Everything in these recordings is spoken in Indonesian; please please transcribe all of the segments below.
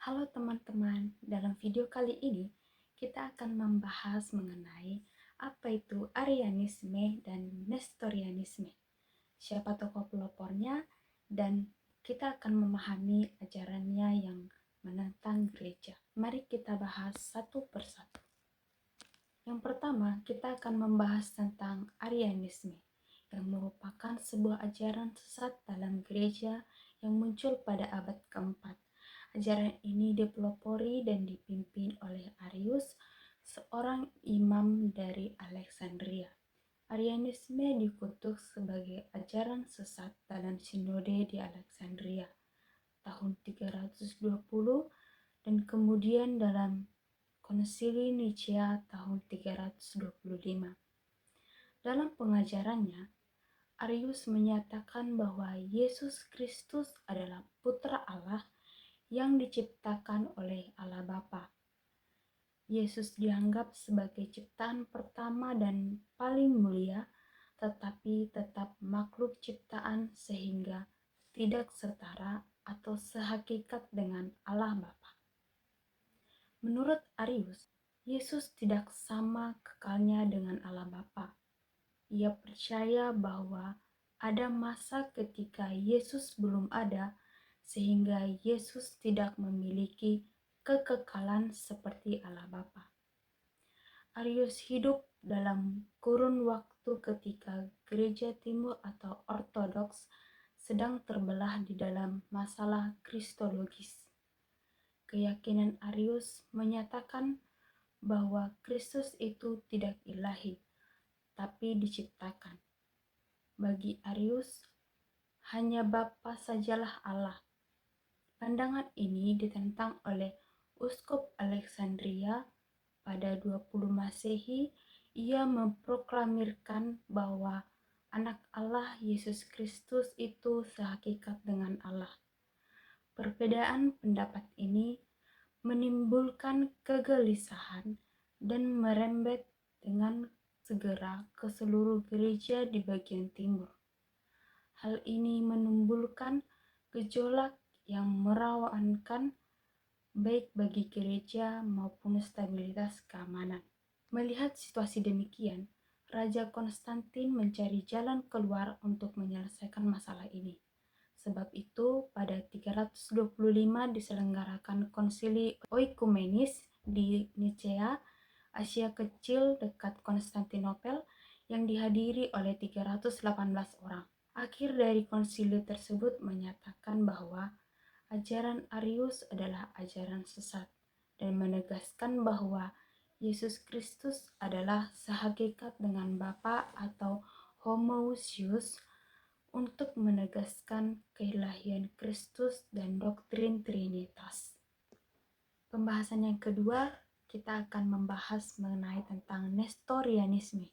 Halo teman-teman, dalam video kali ini kita akan membahas mengenai apa itu Arianisme dan Nestorianisme, siapa tokoh pelopornya, dan kita akan memahami ajarannya yang menentang gereja. Mari kita bahas satu persatu. Yang pertama, kita akan membahas tentang Arianisme, yang merupakan sebuah ajaran sesat dalam gereja yang muncul pada abad keempat. Ajaran ini dipelopori dan dipimpin oleh Arius, seorang imam dari Alexandria. Arianisme dikutuk sebagai ajaran sesat dalam sinode di Alexandria tahun 320 dan kemudian dalam Konsili Nicea tahun 325. Dalam pengajarannya, Arius menyatakan bahwa Yesus Kristus adalah putra Allah yang diciptakan oleh Allah Bapa. Yesus dianggap sebagai ciptaan pertama dan paling mulia, tetapi tetap makhluk ciptaan sehingga tidak setara atau sehakikat dengan Allah Bapa. Menurut Arius, Yesus tidak sama kekalnya dengan Allah Bapa. Ia percaya bahwa ada masa ketika Yesus belum ada, sehingga Yesus tidak memiliki kekekalan seperti Allah Bapa. Arius hidup dalam kurun waktu ketika Gereja Timur atau Ortodoks sedang terbelah di dalam masalah kristologis. Keyakinan Arius menyatakan bahwa Kristus itu tidak ilahi, tapi diciptakan. Bagi Arius, hanya Bapa sajalah Allah. Pandangan ini ditentang oleh Uskup Alexandria pada 20 Masehi. Ia memproklamirkan bahwa anak Allah Yesus Kristus itu sehakikat dengan Allah. Perbedaan pendapat ini menimbulkan kegelisahan dan merembet dengan segera ke seluruh gereja di bagian timur. Hal ini menimbulkan gejolak yang merawankan baik bagi gereja maupun stabilitas keamanan. Melihat situasi demikian, Raja Konstantin mencari jalan keluar untuk menyelesaikan masalah ini. Sebab itu, pada 325 diselenggarakan konsili oikumenis di Nicea, Asia Kecil dekat Konstantinopel, yang dihadiri oleh 318 orang. Akhir dari konsili tersebut menyatakan bahwa ajaran Arius adalah ajaran sesat dan menegaskan bahwa Yesus Kristus adalah sehakikat dengan Bapa atau homoousios, untuk menegaskan keilahian Kristus dan doktrin Trinitas. Pembahasan yang kedua, kita akan membahas mengenai tentang Nestorianisme.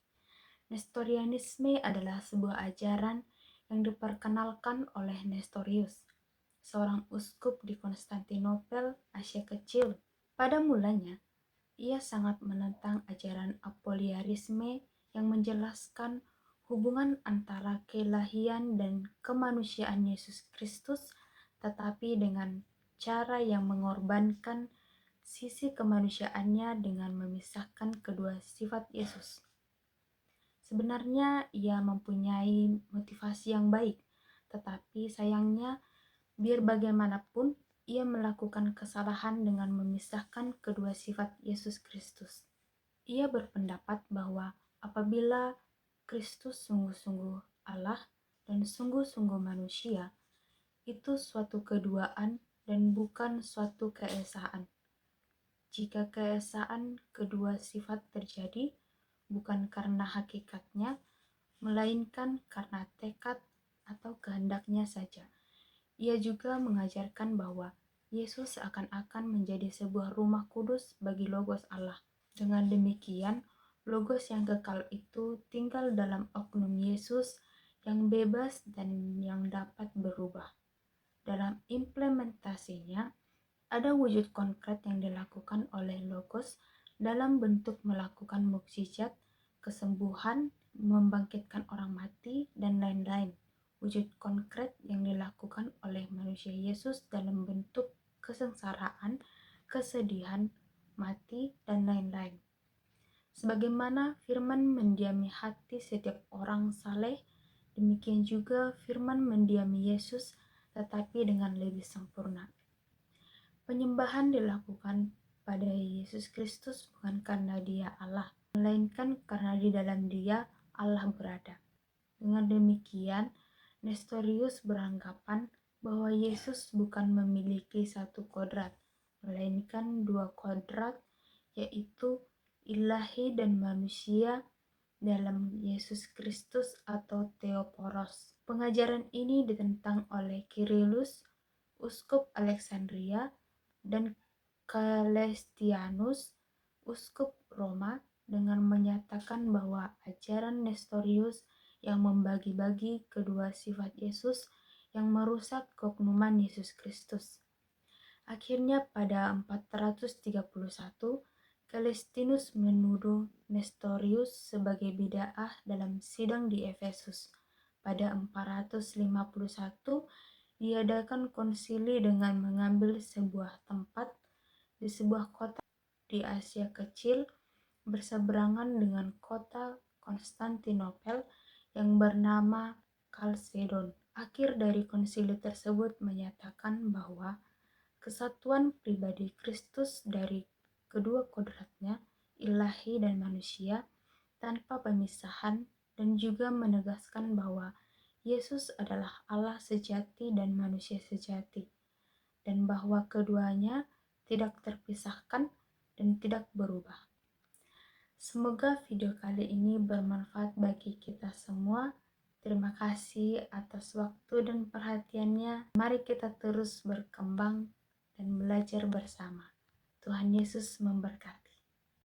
Nestorianisme adalah sebuah ajaran yang diperkenalkan oleh Nestorius, seorang uskup di Konstantinopel, Asia Kecil. Pada mulanya, ia sangat menentang ajaran apoliarisme yang menjelaskan hubungan antara keilahian dan kemanusiaan Yesus Kristus, tetapi dengan cara yang mengorbankan sisi kemanusiaannya dengan memisahkan kedua sifat Yesus. Sebenarnya ia mempunyai motivasi yang baik, tetapi sayangnya biar bagaimanapun ia melakukan kesalahan dengan memisahkan kedua sifat Yesus Kristus. Ia berpendapat bahwa apabila Kristus sungguh-sungguh Allah dan sungguh-sungguh manusia, itu suatu keduaan dan bukan suatu keesaan. Jika keesaan kedua sifat terjadi, bukan karena hakikatnya, melainkan karena tekad atau kehendaknya saja. Ia juga mengajarkan bahwa Yesus seakan-akan menjadi sebuah rumah kudus bagi Logos Allah. Dengan demikian, Logos yang kekal itu tinggal dalam oknum Yesus yang bebas dan yang dapat berubah. Dalam implementasinya, ada wujud konkret yang dilakukan oleh Logos dalam bentuk melakukan mukjizat, kesembuhan, membangkitkan orang mati, dan lain-lain. Wujud konkret yang dilakukan oleh manusia Yesus dalam bentuk kesengsaraan, kesedihan, mati, dan lain-lain. Sebagaimana firman mendiami hati setiap orang saleh, demikian juga firman mendiami Yesus, tetapi dengan lebih sempurna. Penyembahan dilakukan pada Yesus Kristus bukan karena Dia Allah, melainkan karena di dalam Dia Allah berada. Dengan demikian, Nestorius beranggapan bahwa Yesus bukan memiliki satu kodrat, melainkan dua kodrat, yaitu ilahi dan manusia dalam Yesus Kristus atau Theoporos. Pengajaran ini ditentang oleh Kirilus, uskup Alexandria, dan Celestianus, uskup Roma, dengan menyatakan bahwa ajaran Nestorius yang membagi-bagi kedua sifat Yesus yang merusak keoknuman Yesus Kristus. Akhirnya pada 431, Celestinus menuduh Nestorius sebagai bid'ah dalam sidang di Efesus. Pada 451, diadakan konsili dengan mengambil sebuah tempat di sebuah kota di Asia Kecil berseberangan dengan kota Konstantinopel yang bernama Chalcedon. Akhir dari konsili tersebut menyatakan bahwa kesatuan pribadi Kristus dari kedua kodratnya, ilahi dan manusia, tanpa pemisahan, dan juga menegaskan bahwa Yesus adalah Allah sejati dan manusia sejati, dan bahwa keduanya tidak terpisahkan dan tidak berubah. Semoga video kali ini bermanfaat bagi kita semua. Terima kasih atas waktu dan perhatiannya. Mari kita terus berkembang dan belajar bersama. Tuhan Yesus memberkati.